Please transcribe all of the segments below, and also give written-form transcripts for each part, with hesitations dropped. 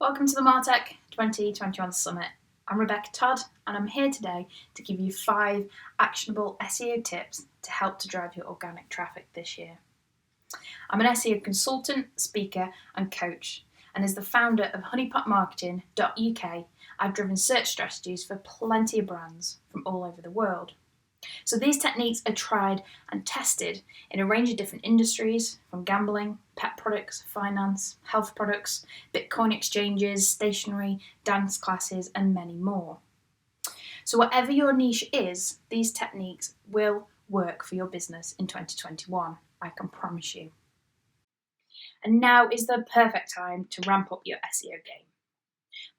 Welcome to the Martech 2021 Summit. I'm Rebecca Todd and I'm here today to give you 5 actionable SEO tips to help to drive your organic traffic this year. I'm an SEO consultant, speaker and coach, and as the founder of honeypotmarketing.uk, I've driven search strategies for plenty of brands from all over the world. So these techniques are tried and tested in a range of different industries, from gambling, pet products, finance, health products, Bitcoin exchanges, stationery, dance classes, and many more. So whatever your niche is, these techniques will work for your business in 2021, I can promise you. And now is the perfect time to ramp up your SEO game.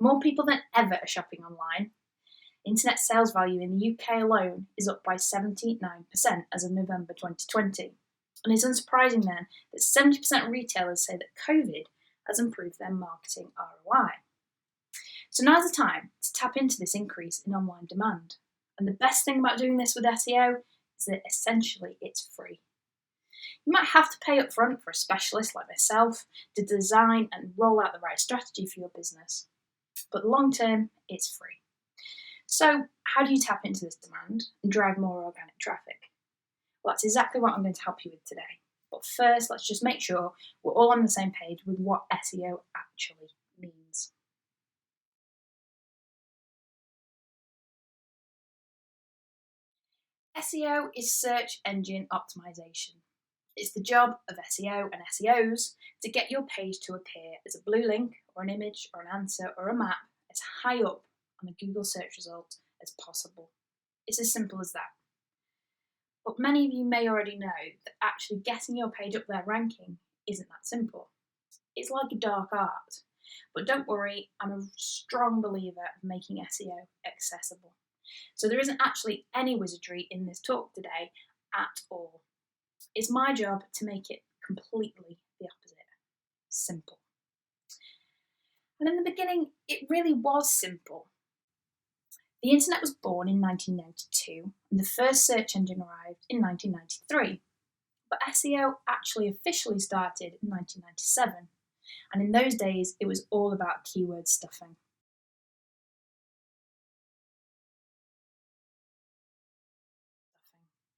More people than ever are shopping online. Internet sales value in the UK alone is up by 79% as of November 2020. And it's unsurprising then that 70% of retailers say that COVID has improved their marketing ROI. So now's the time to tap into this increase in online demand. And the best thing about doing this with SEO is that essentially it's free. You might have to pay up front for a specialist like myself to design and roll out the right strategy for your business. But long term, it's free. So how do you tap into this demand and drive more organic traffic? Well, that's exactly what I'm going to help you with today. But first, let's just make sure we're all on the same page with what SEO actually means. SEO is search engine optimization. It's the job of SEO and SEOs to get your page to appear as a blue link or an image or an answer or a map as high up on the Google search result as possible. It's as simple as that. But many of you may already know that actually getting your page up there ranking isn't that simple. It's like a dark art. But don't worry, I'm a strong believer of making SEO accessible. So there isn't actually any wizardry in this talk today at all. It's my job to make it completely the opposite. Simple. And in the beginning, it really was simple. The internet was born in 1992 and the first search engine arrived in 1993. But SEO actually officially started in 1997. And in those days, it was all about keyword stuffing.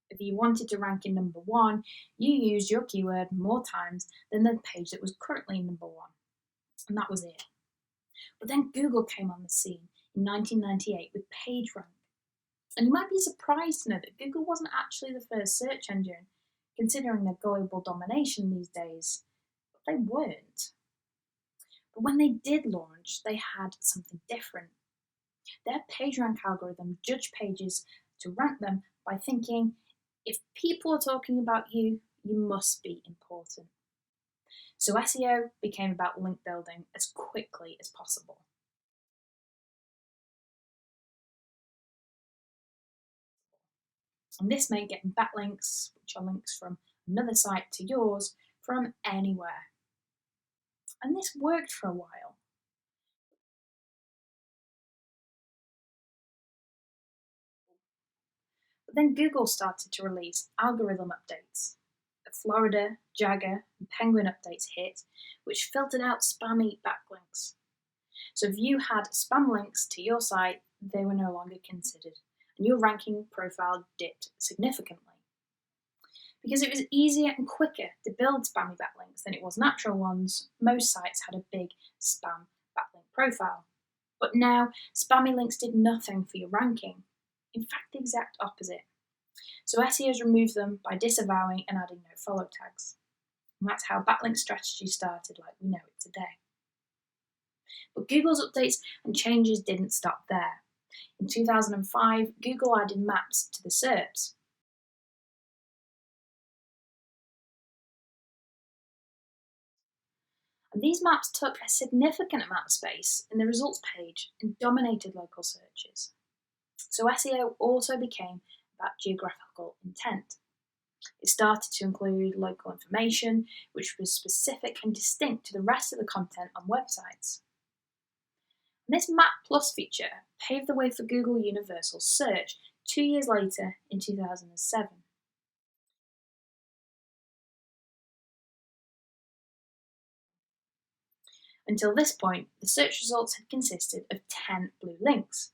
If you wanted to rank in number 1, you used your keyword more times than the page that was currently number 1. And that was it. But then Google came on the scene in 1998 with PageRank. And you might be surprised to know that Google wasn't actually the first search engine, considering their global domination these days. But they weren't. But when they did launch, they had something different. Their PageRank algorithm judged pages to rank them by thinking, if people are talking about you, you must be important. So SEO became about link building as quickly as possible. And this made getting backlinks, which are links from another site to yours, from anywhere. And this worked for a while. But then Google started to release algorithm updates. The Florida, Jagger, and Penguin updates hit, which filtered out spammy backlinks. So if you had spam links to your site, they were no longer considered, and your ranking profile dipped significantly. Because it was easier and quicker to build spammy backlinks than it was natural ones, most sites had a big spam backlink profile. But now, spammy links did nothing for your ranking. In fact, the exact opposite. So SEOs removed them by disavowing and adding no follow tags. And that's how backlink strategy started like we know it today. But Google's updates and changes didn't stop there. In 2005, Google added maps to the SERPs. And these maps took a significant amount of space in the results page and dominated local searches. So SEO also became about geographical intent. It started to include local information, which was specific and distinct to the rest of the content on websites. And this Map Plus feature paved the way for Google Universal Search 2 years later in 2007. Until this point, the search results had consisted of 10 blue links,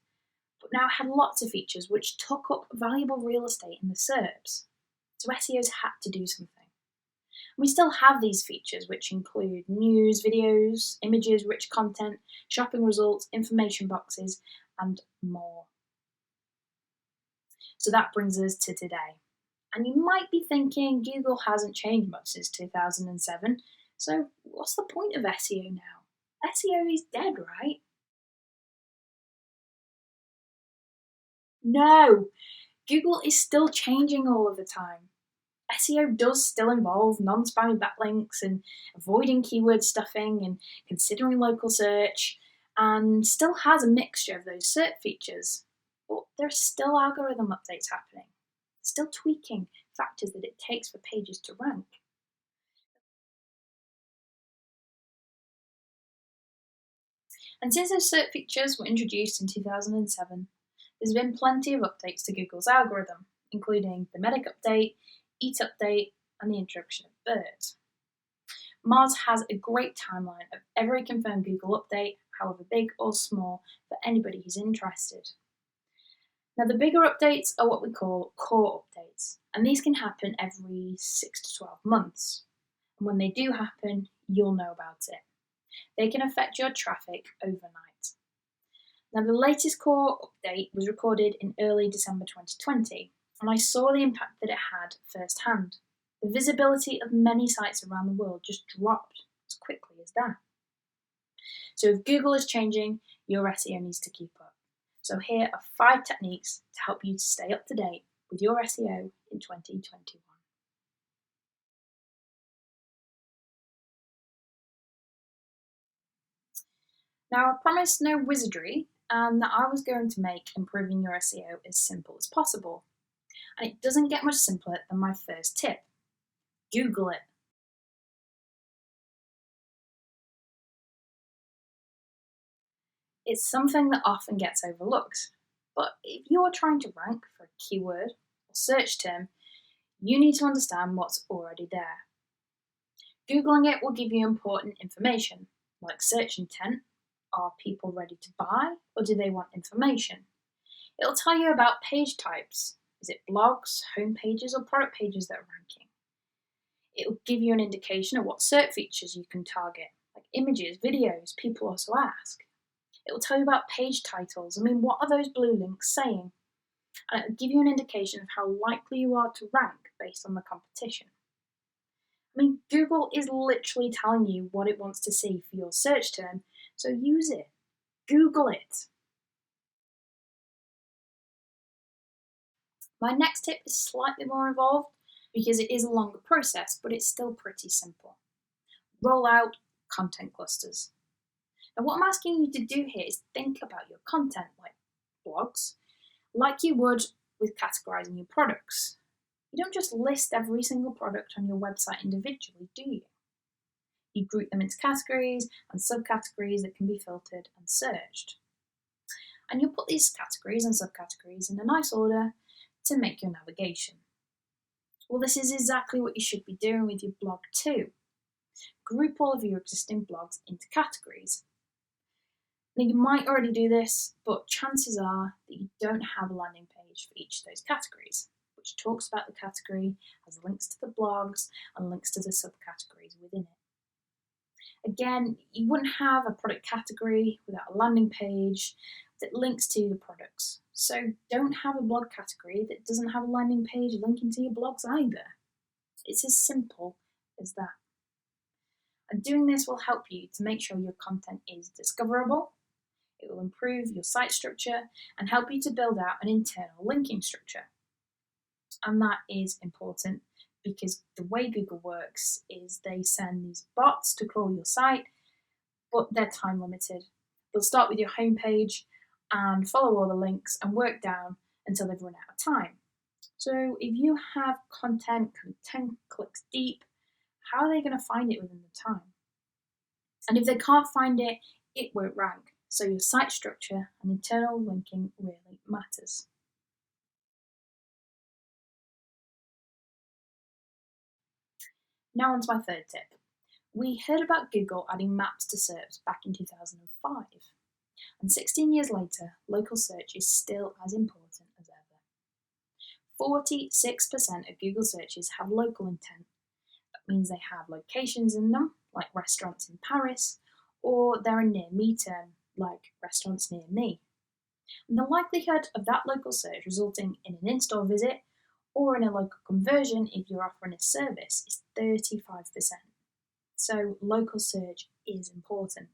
but now had lots of features which took up valuable real estate in the SERPs. So SEOs had to do something. We still have these features, which include news, videos, images, rich content, shopping results, information boxes, and more. So that brings us to today. And you might be thinking Google hasn't changed much since 2007, so what's the point of SEO now? SEO is dead, right? No, Google is still changing all of the time. SEO does still involve non-spammy backlinks and avoiding keyword stuffing and considering local search, and still has a mixture of those search features. But there's still algorithm updates happening, still tweaking factors that it takes for pages to rank. And since those search features were introduced in 2007, there's been plenty of updates to Google's algorithm, including the Medic update, Eat update, and the introduction of BERT. Mars has a great timeline of every confirmed Google update, however big or small, for anybody who's interested. Now, the bigger updates are what we call core updates, and these can happen every 6 to 12 months. And when they do happen, you'll know about it. They can affect your traffic overnight. Now, the latest core update was recorded in early December 2020, and I saw the impact that it had firsthand. The visibility of many sites around the world just dropped as quickly as that. So if Google is changing, your SEO needs to keep up. So here are 5 techniques to help you to stay up to date with your SEO in 2021. Now, I promised no wizardry, and that I was going to make improving your SEO as simple as possible. And it doesn't get much simpler than my first tip. Google it. It's something that often gets overlooked, but if you're trying to rank for a keyword or search term, you need to understand what's already there. Googling it will give you important information, like search intent. Are people ready to buy, or do they want information? It'll tell you about page types. Is it blogs, home pages, or product pages that are ranking? It'll give you an indication of what search features you can target, like images, videos. People also ask. It will tell you about page titles. What are those blue links saying? And it will give you an indication of how likely you are to rank based on the competition. Google is literally telling you what it wants to see for your search term, so use it. Google it. My next tip is slightly more involved because it is a longer process, but it's still pretty simple. Roll out content clusters. Now, what I'm asking you to do here is think about your content, like blogs, like you would with categorizing your products. You don't just list every single product on your website individually, do you? You group them into categories and subcategories that can be filtered and searched. And you'll put these categories and subcategories in a nice order to make your navigation. Well, this is exactly what you should be doing with your blog too. Group all of your existing blogs into categories. Now, you might already do this, but chances are that you don't have a landing page for each of those categories, which talks about the category, has links to the blogs, and links to the subcategories within it. Again, you wouldn't have a product category without a landing page that links to the products. So don't have a blog category that doesn't have a landing page linking to your blogs either. It's as simple as that. And doing this will help you to make sure your content is discoverable. It will improve your site structure and help you to build out an internal linking structure. And that is important because the way Google works is they send these bots to crawl your site, but they're time limited. They'll start with your homepage and follow all the links and work down until they've run out of time. So if you have content 10 clicks deep, how are they going to find it within the time? And if they can't find it, it won't rank. So your site structure and internal linking really matters. Now on to my third tip. We heard about Google adding maps to search back in 2005, and 16 years later, local search is still as important as ever. 46% of Google searches have local intent. That means they have locations in them, like restaurants in Paris, or they're a near me term, like restaurants near me. And the likelihood of that local search resulting in an in-store visit or in a local conversion if you're offering a service is 35%. So local search is important.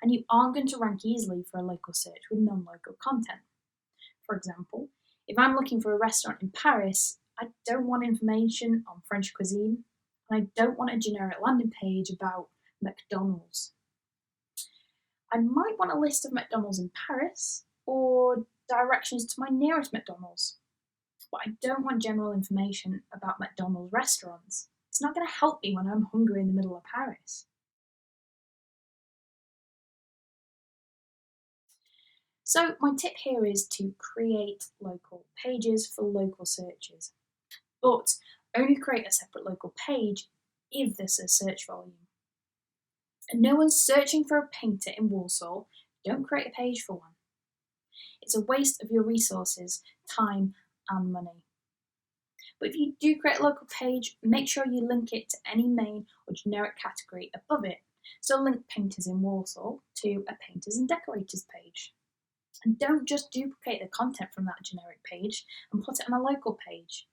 And you aren't going to rank easily for a local search with non-local content. For example, if I'm looking for a restaurant in Paris, I don't want information on French cuisine, and I don't want a generic landing page about McDonald's. I might want a list of McDonald's in Paris or directions to my nearest McDonald's, but I don't want general information about McDonald's restaurants. It's not going to help me when I'm hungry in the middle of Paris. So my tip here is to create local pages for local searches, but only create a separate local page if there's a search volume. And no one's searching for a painter in Warsaw, don't create a page for one. It's a waste of your resources, time and money. But if you do create a local page, make sure you link it to any main or generic category above it. So link painters in Warsaw to a painters and decorators page. And don't just duplicate the content from that generic page and put it on a local page.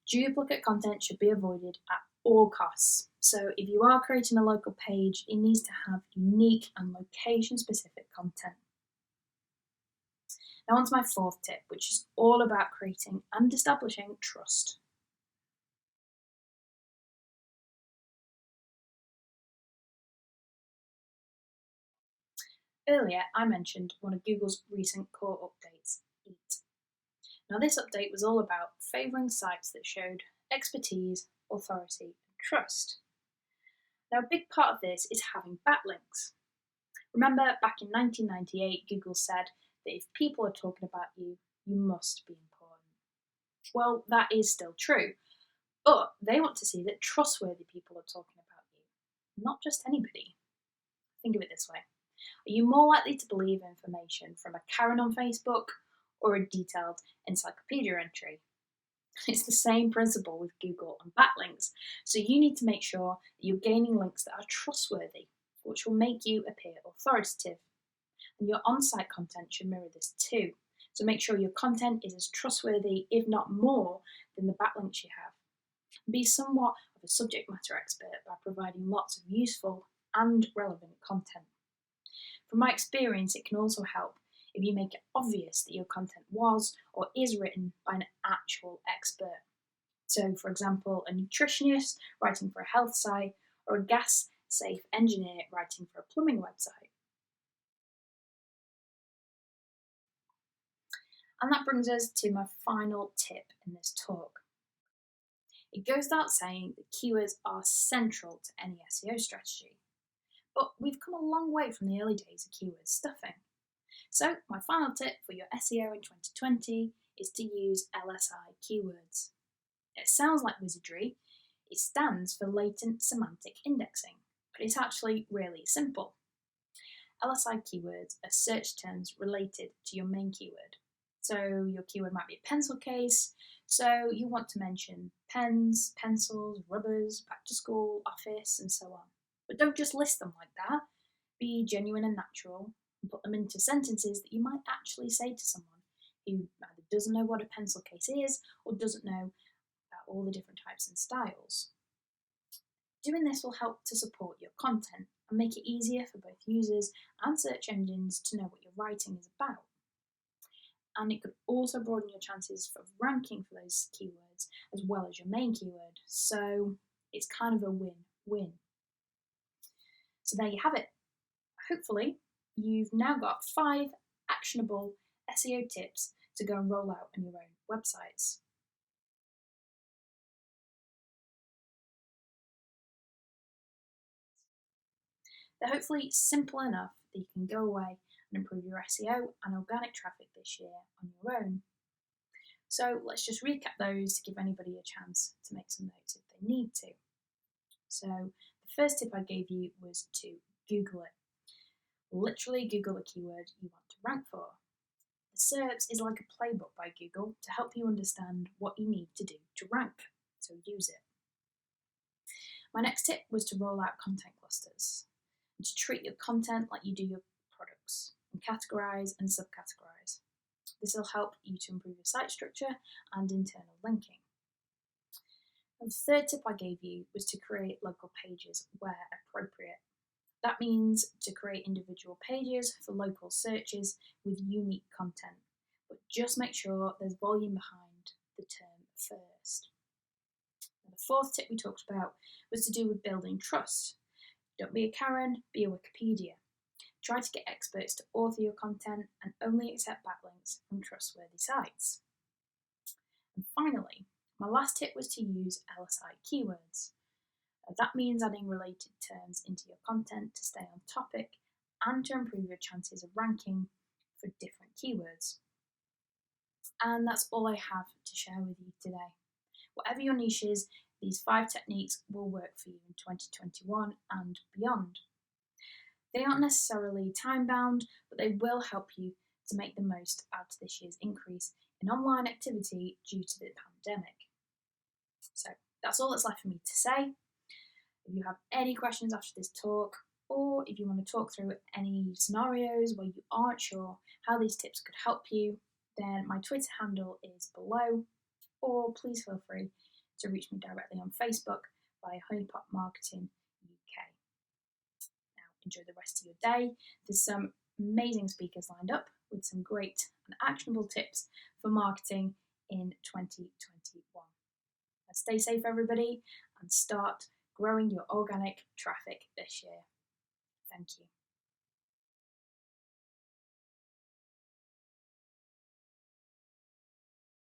Duplicate content should be avoided at all costs. So if you are creating a local page, it needs to have unique and location-specific content. Now on to my fourth tip, which is all about creating and establishing trust. Earlier, I mentioned one of Google's recent core updates, EAT. Now this update was all about favouring sites that showed expertise, authority and trust. Now a big part of this is having backlinks. Remember back in 1998 Google said that if people are talking about you, you must be important. Well, that is still true, but they want to see that trustworthy people are talking about you, not just anybody. Think of it this way. Are you more likely to believe information from a Karen on Facebook or a detailed encyclopedia entry? It's the same principle with Google and backlinks, so you need to make sure that you're gaining links that are trustworthy, which will make you appear authoritative. And your on-site content should mirror this too, so make sure your content is as trustworthy, if not more, than the backlinks you have. Be somewhat of a subject matter expert by providing lots of useful and relevant content. From my experience, it can also help if you make it obvious that your content was or is written by an actual expert. So, for example, a nutritionist writing for a health site or a gas-safe engineer writing for a plumbing website. And that brings us to my final tip in this talk. It goes without saying that keywords are central to any SEO strategy. But we've come a long way from the early days of keyword stuffing. So my final tip for your SEO in 2020 is to use LSI Keywords. It sounds like wizardry. It stands for Latent Semantic Indexing, but it's actually really simple. LSI keywords are search terms related to your main keyword. So your keyword might be a pencil case, so you want to mention pens, pencils, rubbers, back to school, office, and so on. But don't just list them like that. Be genuine and natural and put them into sentences that you might actually say to someone who either doesn't know what a pencil case is or doesn't know about all the different types and styles. Doing this will help to support your content and make it easier for both users and search engines to know what your writing is about. And it could also broaden your chances of ranking for those keywords as well as your main keyword. So it's kind of a win-win. So there you have it. Hopefully, you've now got 5 actionable SEO tips to go and roll out on your own websites. They're hopefully simple enough that you can go away and improve your SEO and organic traffic this year on your own. So let's just recap those to give anybody a chance to make some notes if they need to. So the first tip I gave you was to Google it. Literally Google the keyword you want to rank for. The SERPs is like a playbook by Google to help you understand what you need to do to rank, so use it. My next tip was to roll out content clusters and to treat your content like you do your products and categorise and subcategorise. This will help you to improve your site structure and internal linking. And the third tip I gave you was to create local pages where appropriate. That means to create individual pages for local searches with unique content, but just make sure there's volume behind the term first. And the fourth tip we talked about was to do with building trust. Don't be a Karen, be a Wikipedia. Try to get experts to author your content and only accept backlinks from trustworthy sites. And finally, my last tip was to use LSI Keywords. That means adding related terms into your content to stay on topic and to improve your chances of ranking for different keywords. And that's all I have to share with you today. Whatever your niche is, these 5 techniques will work for you in 2021 and beyond. They aren't necessarily time-bound, but they will help you to make the most out of this year's increase in online activity due to the pandemic. So that's all that's left for me to say. If you have any questions after this talk, or if you want to talk through any scenarios where you aren't sure how these tips could help you, then my Twitter handle is below, or please feel free to reach me directly on Facebook via Honeypot Marketing UK. Now, enjoy the rest of your day. There's some amazing speakers lined up with some great and actionable tips for marketing in 2021. Now, stay safe, everybody, and start growing your organic traffic this year. Thank you.